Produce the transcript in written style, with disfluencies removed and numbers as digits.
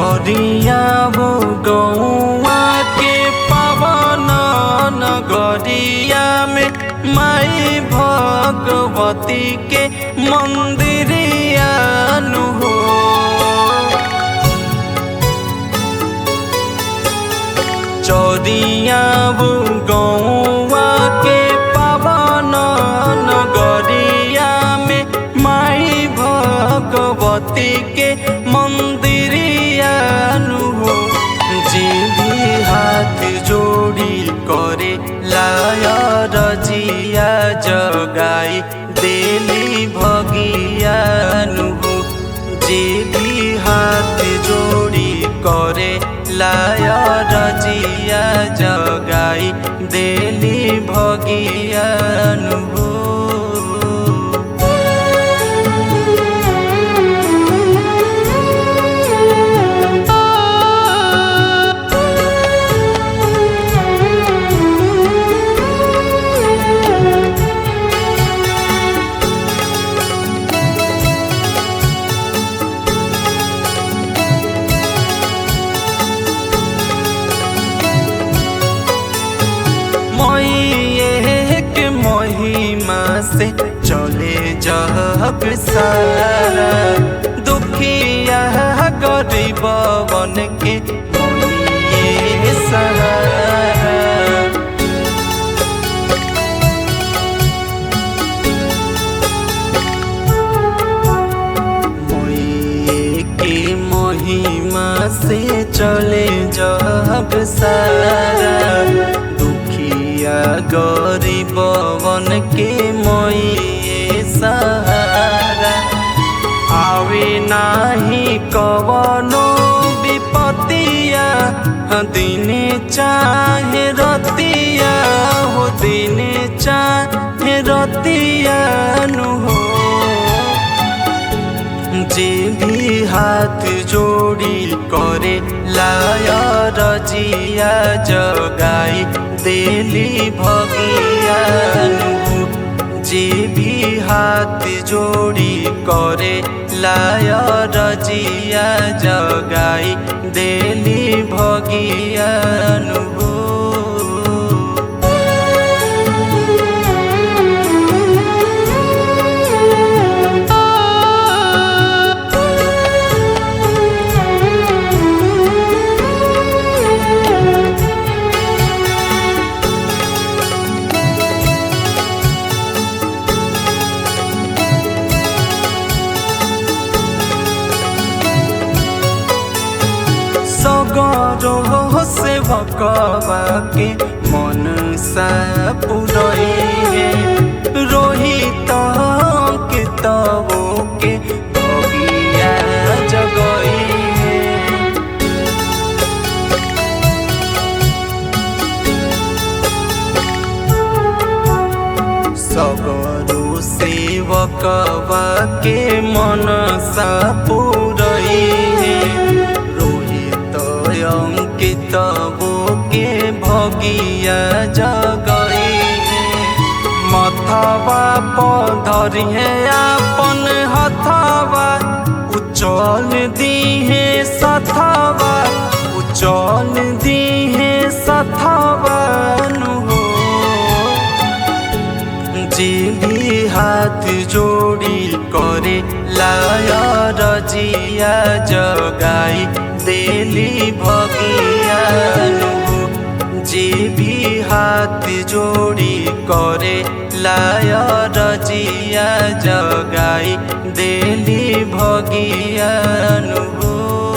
चौरिया वो गौआ के पावन नगरिया में माई भगवती के मंदिरिया नु हो। चौरिया वो गौआ के पावन नगरिया में माई भगवती के मंदिरिया नु हो। जे भी हाथ जोड़ी करे लाया रजिया जगाई देली भगिया नु हो। जे भी हाथ जोड़ी करे लाया रजिया जगाई देली भगिया नु हो। महिमा से चले जग सारा दुखिया गरीबवन के मोहिए सहारा। मोहिए के महिमा से चले जग सारा गरीबवन के मोइए सहारा। आवे नाही कवनो विपतिया दिन चाहे रतिया हो दिन चाहे रतिया नु हो। जे भी हाथ जोड़ी करे लाया रजिया जगाई देली भगिया नु हो। जे भी हाथ जोड़ी करे लाया रजिया जगाई देली भगिया नु हो। सगरो से भकवा के मन सा पुरइहे रोहित के तबो के भगिया जगइहे। सगरो से भकवा के मन सा पुरइहे अंकितबो के भगिया जगइहे। मथवा पधरिहे आपन हथवा उचल दिहे सथवा उचल दिहे सथवा नु हो। जे भी हाथ जोड़ी करे लाया रजिया जगाई देली भगिया नु हो। जे भी हाथ जोड़ी करे लाया रजिया जगाई देली भगिया नु हो।